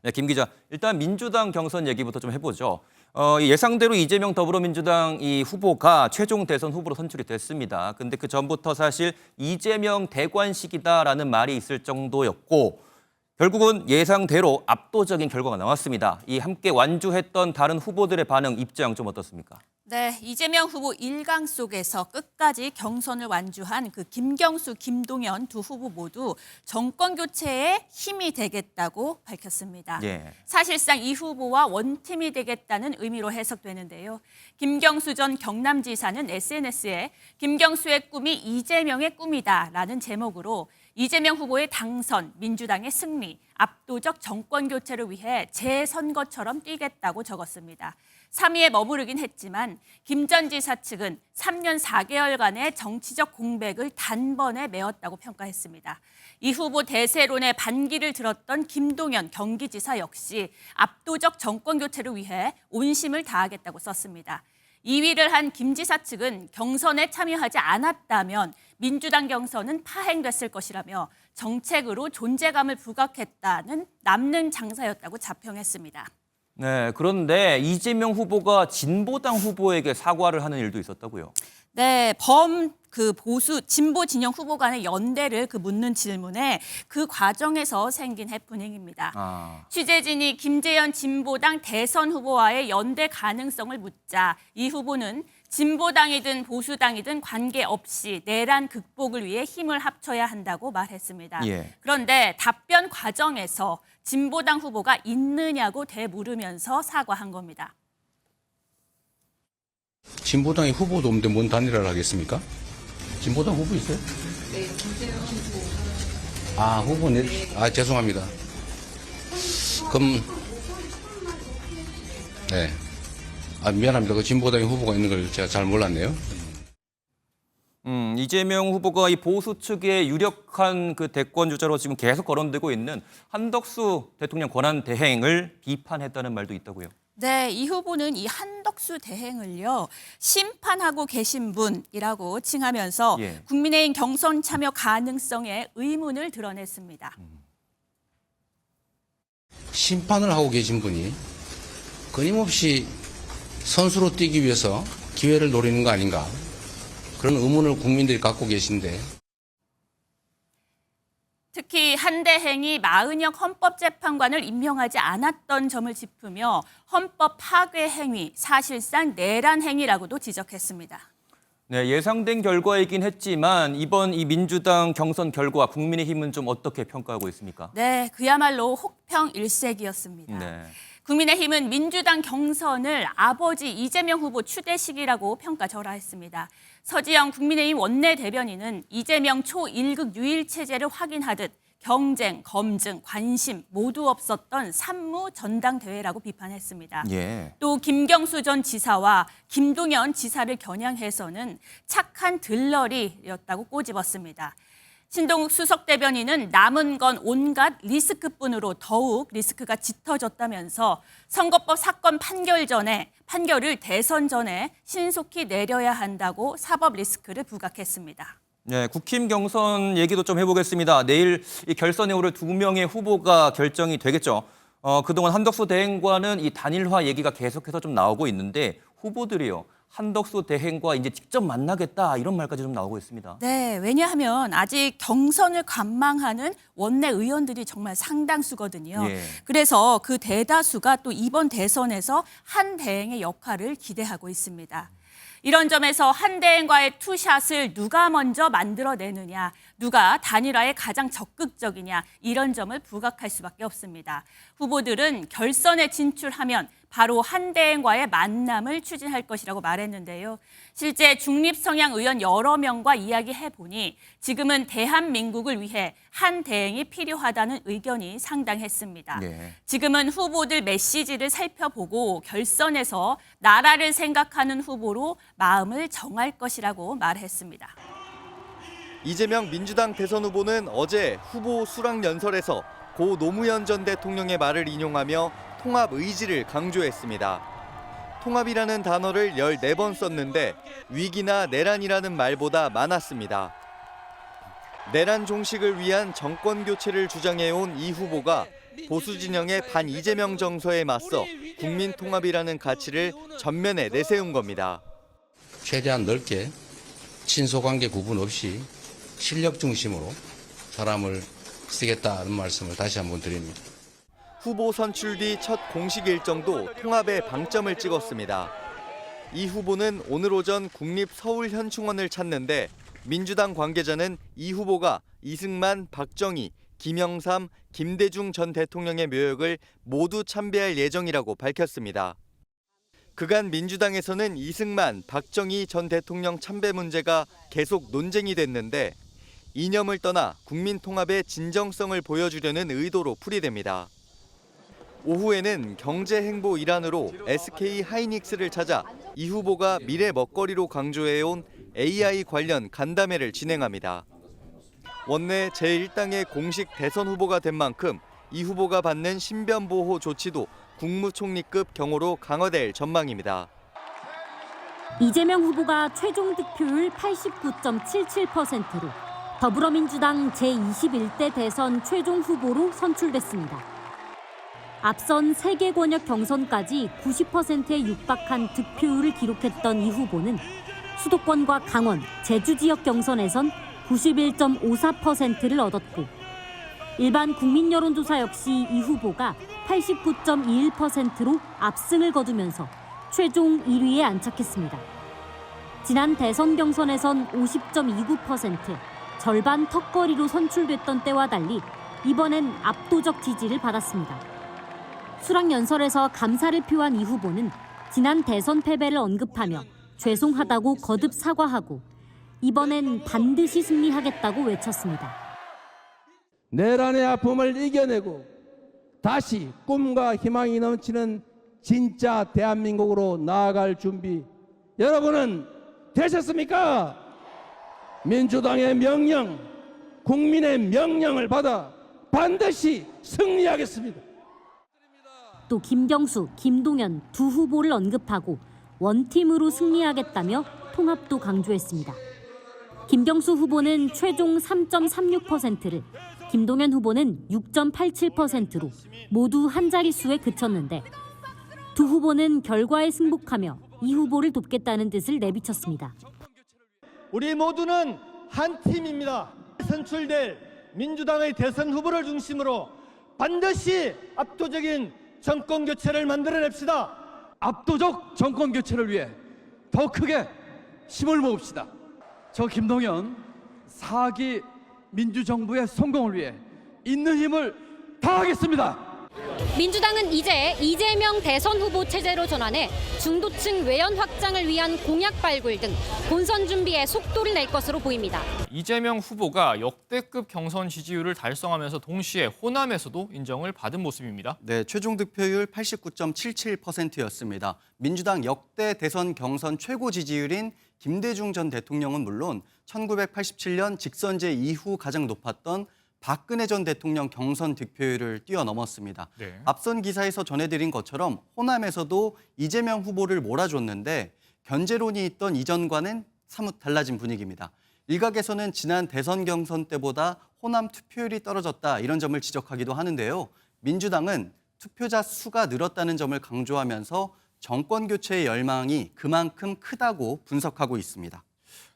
네, 김 기자, 일단 민주당 경선 얘기부터 좀 해보죠. 예상대로 이재명 더불어민주당 이 후보가 최종 대선 후보로 선출이 됐습니다. 근데 그 전부터 사실 이재명 대관식이다라는 말이 있을 정도였고 결국은 예상대로 압도적인 결과가 나왔습니다. 이 함께 완주했던 다른 후보들의 반응, 입장 좀 어떻습니까? 네, 이재명 후보 1강 속에서 끝까지 경선을 완주한 그 김경수, 김동연 두 후보 모두 정권 교체에 힘이 되겠다고 밝혔습니다. 예. 사실상 이 후보와 원팀이 되겠다는 의미로 해석되는데요. 김경수 전 경남지사는 SNS에 김경수의 꿈이 이재명의 꿈이다라는 제목으로 이재명 후보의 당선, 민주당의 승리, 압도적 정권 교체를 위해 재선거처럼 뛰겠다고 적었습니다. 3위에 머무르긴 했지만 김 전 지사 측은 3년 4개월간의 정치적 공백을 단번에 메웠다고 평가했습니다. 이 후보 대세론에 반기를 들었던 김동연 경기지사 역시 압도적 정권 교체를 위해 온심을 다하겠다고 썼습니다. 2위를 한 김 지사 측은 경선에 참여하지 않았다면 민주당 경선은 파행됐을 것이라며 정책으로 존재감을 부각했다는 남는 장사였다고 자평했습니다. 네, 그런데 이재명 후보가 진보당 후보에게 사과를 하는 일도 있었다고요. 네, 보수 진보 진영 후보 간의 연대를 묻는 질문에 그 과정에서 생긴 해프닝입니다. 취재진이 김재현 진보당 대선 후보와의 연대 가능성을 묻자 이 후보는 진보당이든 보수당이든 관계없이 내란 극복을 위해 힘을 합쳐야 한다고 말했습니다. 예. 그런데 답변 과정에서 진보당 후보가 있느냐고 되물으면서 사과한 겁니다. 진보당의 후보도 없는데 뭔 단일화를 하겠습니까? 진보당 후보 있어요? 네, 김재현 후보. 후보네. 죄송합니다. 그럼, 네. 미안합니다. 그 진보당의 후보가 있는 걸 제가 잘 몰랐네요. 이재명 후보가 이 보수 측의 유력한 그 대권 주자로 지금 계속 거론되고 있는 한덕수 대통령 권한 대행을 비판했다는 말도 있다고요. 네, 이 후보는 이 한덕수 대행을요 심판하고 계신 분이라고 칭하면서 예. 국민의힘 경선 참여 가능성에 의문을 드러냈습니다. 심판을 하고 계신 분이 끊임없이 선수로 뛰기 위해서 기회를 노리는 거 아닌가. 그런 의문을 국민들이 갖고 계신데. 특히 한 대행이 마은혁 헌법재판관을 임명하지 않았던 점을 짚으며 헌법 파괴 행위, 사실상 내란 행위라고도 지적했습니다. 네, 예상된 결과이긴 했지만 이번 이 민주당 경선 결과 국민의힘은 좀 어떻게 평가하고 있습니까? 네, 그야말로 혹평일색이었습니다. 네. 국민의힘은 민주당 경선을 아버지 이재명 후보 추대식이라고 평가절하했습니다. 서지영 국민의힘 원내대변인은 이재명 초1급 유일체제를 확인하듯 경쟁, 검증, 관심 모두 없었던 산무 전당대회라고 비판했습니다. 예. 또 김경수 전 지사와 김동연 지사를 겨냥해서는 착한 들러리였다고 꼬집었습니다. 신동욱 수석 대변인은 남은 건 온갖 리스크뿐으로 더욱 리스크가 짙어졌다면서 선거법 사건 판결을 대선 전에 신속히 내려야 한다고 사법 리스크를 부각했습니다. 네, 국힘 경선 얘기도 좀 해보겠습니다. 내일 이 결선에 오를 2명의 후보가 결정이 되겠죠. 그동안 한덕수 대행과는 이 단일화 얘기가 계속해서 좀 나오고 있는데 후보들이요. 한덕수 대행과 이제 직접 만나겠다 이런 말까지 좀 나오고 있습니다. 네, 왜냐하면 아직 경선을 관망하는 원내 의원들이 정말 상당수거든요. 예. 그래서 그 대다수가 또 이번 대선에서 한 대행의 역할을 기대하고 있습니다. 이런 점에서 한 대행과의 투샷을 누가 먼저 만들어내느냐, 누가 단일화에 가장 적극적이냐 이런 점을 부각할 수밖에 없습니다. 후보들은 결선에 진출하면 바로 한 대행과의 만남을 추진할 것이라고 말했는데요. 실제 중립 성향 의원 여러 명과 이야기해보니 지금은 대한민국을 위해 한 대행이 필요하다는 의견이 상당했습니다. 네. 지금은 후보들 메시지를 살펴보고 결선에서 나라를 생각하는 후보로 마음을 정할 것이라고 말했습니다. 이재명 민주당 대선 후보는 어제 후보 수락 연설에서 고 노무현 전 대통령의 말을 인용하며 통합 의지를 강조했습니다. 통합이라는 단어를 14번 썼는데 위기나 내란이라는 말보다 많았습니다. 내란 종식을 위한 정권 교체를 주장해온 이 후보가 보수 진영의 반 이재명 정서에 맞서 국민 통합이라는 가치를 전면에 내세운 겁니다. 최대한 넓게 친소관계 구분 없이 실력 중심으로 사람을 쓰겠다는 말씀을 다시 한번 드립니다. 후보 선출 뒤 첫 공식 일정도 통합에 방점을 찍었습니다. 이 후보는 오늘 오전 국립 서울현충원을 찾는데 민주당 관계자는 이 후보가 이승만, 박정희, 김영삼, 김대중 전 대통령의 묘역을 모두 참배할 예정이라고 밝혔습니다. 그간 민주당에서는 이승만, 박정희 전 대통령 참배 문제가 계속 논쟁이 됐는데 이념을 떠나 국민 통합의 진정성을 보여주려는 의도로 풀이됩니다. 오후에는 경제 행보 일환으로 SK 하이닉스를 찾아 이 후보가 미래 먹거리로 강조해온 AI 관련 간담회를 진행합니다. 원내 제1당의 공식 대선 후보가 된 만큼 이 후보가 받는 신변보호 조치도 국무총리급 경호로 강화될 전망입니다. 이재명 후보가 최종 득표율 89.77%로 더불어민주당 제21대 대선 최종 후보로 선출됐습니다. 앞선 3개 권역 경선까지 90%에 육박한 득표율을 기록했던 이 후보는 수도권과 강원, 제주 지역 경선에선 91.54%를 얻었고 일반 국민 여론조사 역시 이 후보가 89.21%로 압승을 거두면서 최종 1위에 안착했습니다. 지난 대선 경선에선 50.29%, 절반 턱걸이로 선출됐던 때와 달리 이번엔 압도적 지지를 받았습니다. 수락연설에서 감사를 표한 이 후보는 지난 대선 패배를 언급하며 죄송하다고 거듭 사과하고 이번엔 반드시 승리하겠다고 외쳤습니다. 내란의 아픔을 이겨내고 다시 꿈과 희망이 넘치는 진짜 대한민국으로 나아갈 준비 여러분은 되셨습니까? 민주당의 명령, 국민의 명령을 받아 반드시 승리하겠습니다. 또 김경수, 김동연 두 후보를 언급하고 원팀으로 승리하겠다며 통합도 강조했습니다. 김경수 후보는 최종 3.36%를, 김동연 후보는 6.87%로 모두 한 자릿수에 그쳤는데 두 후보는 결과에 승복하며 이 후보를 돕겠다는 뜻을 내비쳤습니다. 우리 모두는 한 팀입니다. 선출될 민주당의 대선 후보를 중심으로 반드시 압도적인 정권 교체를 만들어냅시다. 압도적 정권 교체를 위해 더 크게 힘을 모읍시다. 저 김동연 4기 민주정부의 성공을 위해 있는 힘을 다하겠습니다. 민주당은 이제 이재명 대선 후보 체제로 전환해 중도층 외연 확장을 위한 공약 발굴 등 본선 준비에 속도를 낼 것으로 보입니다. 이재명 후보가 역대급 경선 지지율을 달성하면서 동시에 호남에서도 인정을 받은 모습입니다. 네, 최종 득표율 89.77%였습니다. 민주당 역대 대선 경선 최고 지지율인 김대중 전 대통령은 물론 1987년 직선제 이후 가장 높았던 박근혜 전 대통령 경선 득표율을 뛰어넘었습니다. 네. 앞선 기사에서 전해드린 것처럼 호남에서도 이재명 후보를 몰아줬는데 견제론이 있던 이전과는 사뭇 달라진 분위기입니다. 일각에서는 지난 대선 경선 때보다 호남 투표율이 떨어졌다 이런 점을 지적하기도 하는데요. 민주당은 투표자 수가 늘었다는 점을 강조하면서 정권 교체의 열망이 그만큼 크다고 분석하고 있습니다.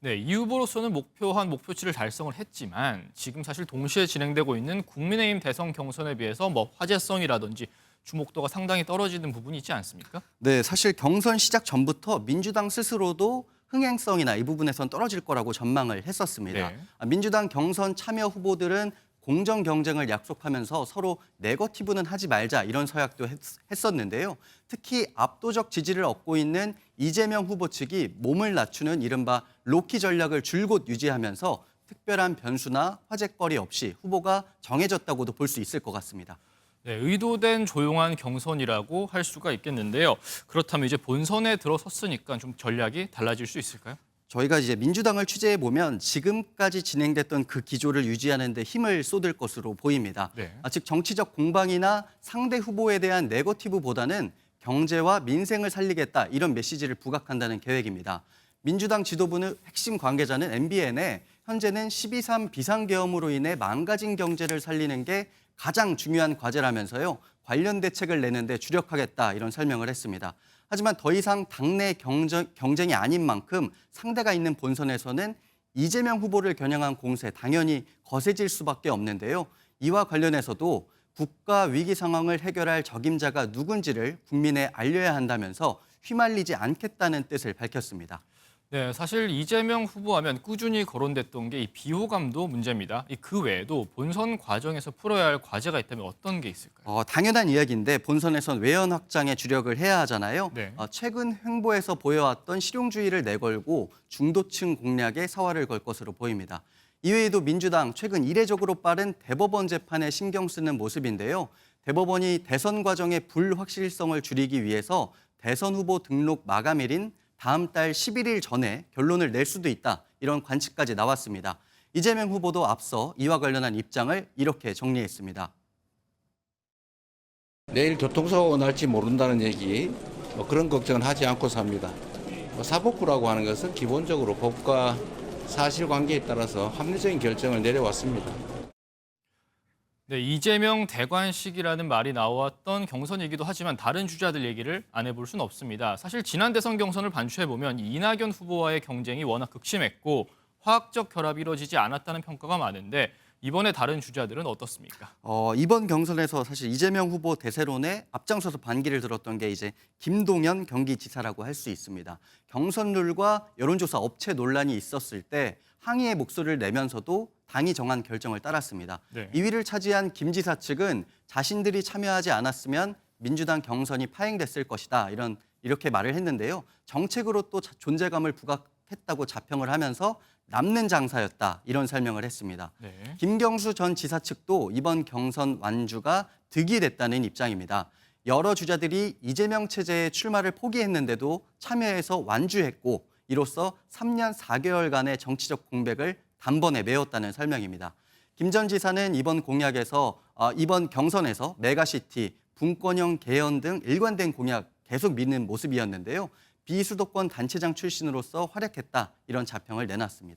네, 이 후보로서는 목표한 목표치를 달성을 했지만 지금 사실 동시에 진행되고 있는 국민의힘 대선 경선에 비해서 화제성이라든지 주목도가 상당히 떨어지는 부분이 있지 않습니까? 네, 사실 경선 시작 전부터 민주당 스스로도 흥행성이나 이 부분에선 떨어질 거라고 전망을 했었습니다. 네. 민주당 경선 참여 후보들은 공정 경쟁을 약속하면서 서로 네거티브는 하지 말자 이런 서약도 했었는데요. 특히 압도적 지지를 얻고 있는 이재명 후보 측이 몸을 낮추는 이른바 로키 전략을 줄곧 유지하면서 특별한 변수나 화제거리 없이 후보가 정해졌다고도 볼 수 있을 것 같습니다. 네, 의도된 조용한 경선이라고 할 수가 있겠는데요. 그렇다면 이제 본선에 들어섰으니까 좀 전략이 달라질 수 있을까요? 저희가 이제 민주당을 취재해 보면 지금까지 진행됐던 그 기조를 유지하는 데 힘을 쏟을 것으로 보입니다. 네. 즉 정치적 공방이나 상대 후보에 대한 네거티브보다는 경제와 민생을 살리겠다 이런 메시지를 부각한다는 계획입니다. 민주당 지도부는 핵심 관계자는 MBN에 현재는 12.3 비상계엄으로 인해 망가진 경제를 살리는 게 가장 중요한 과제라면서요. 관련 대책을 내는데 주력하겠다 이런 설명을 했습니다. 하지만 더 이상 당내 경쟁이 아닌 만큼 상대가 있는 본선에서는 이재명 후보를 겨냥한 공세 당연히 거세질 수밖에 없는데요. 이와 관련해서도 국가 위기 상황을 해결할 적임자가 누군지를 국민에 알려야 한다면서 휘말리지 않겠다는 뜻을 밝혔습니다. 네, 사실 이재명 후보하면 꾸준히 거론됐던 게 이 비호감도 문제입니다. 그 외에도 본선 과정에서 풀어야 할 과제가 있다면 어떤 게 있을까요? 당연한 이야기인데 본선에선 외연 확장에 주력을 해야 하잖아요. 네. 최근 행보에서 보여왔던 실용주의를 내걸고 중도층 공략에 사활을 걸 것으로 보입니다. 이외에도 민주당 최근 이례적으로 빠른 대법원 재판에 신경 쓰는 모습인데요. 대법원이 대선 과정의 불확실성을 줄이기 위해서 대선 후보 등록 마감일인 다음 달 11일 전에 결론을 낼 수도 있다. 이런 관측까지 나왔습니다. 이재명 후보도 앞서 이와 관련한 입장을 이렇게 정리했습니다. 내일 교통사고가 날지 모른다는 얘기, 그런 걱정은 하지 않고 삽니다. 사법부라고 하는 것은 기본적으로 법과 사실관계에 따라서 합리적인 결정을 내려왔습니다. 네, 이재명 대관식이라는 말이 나왔던 경선이기도 하지만 다른 주자들 얘기를 안 해볼 수는 없습니다. 사실 지난 대선 경선을 반추해보면 이낙연 후보와의 경쟁이 워낙 극심했고 화학적 결합이 이루어지지 않았다는 평가가 많은데 이번에 다른 주자들은 어떻습니까? 이번 경선에서 사실 이재명 후보 대세론에 앞장서서 반기를 들었던 게 이제 김동연 경기지사라고 할 수 있습니다. 경선 룰과 여론조사 업체 논란이 있었을 때 항의의 목소리를 내면서도 당이 정한 결정을 따랐습니다. 네. 2위를 차지한 김 지사 측은 자신들이 참여하지 않았으면 민주당 경선이 파행됐을 것이다. 이렇게 말을 했는데요. 정책으로 또 존재감을 부각했다고 자평을 하면서 남는 장사였다. 이런 설명을 했습니다. 네. 김경수 전 지사 측도 이번 경선 완주가 득이 됐다는 입장입니다. 여러 주자들이 이재명 체제의 출마를 포기했는데도 참여해서 완주했고 이로써 3년 4개월간의 정치적 공백을 단번에 메웠다는 설명입니다. 김 전 지사는 이번 경선에서 메가시티, 분권형 개헌 등 일관된 공약 계속 믿는 모습이었는데요. 비수도권 단체장 출신으로서 활약했다 이런 자평을 내놨습니다.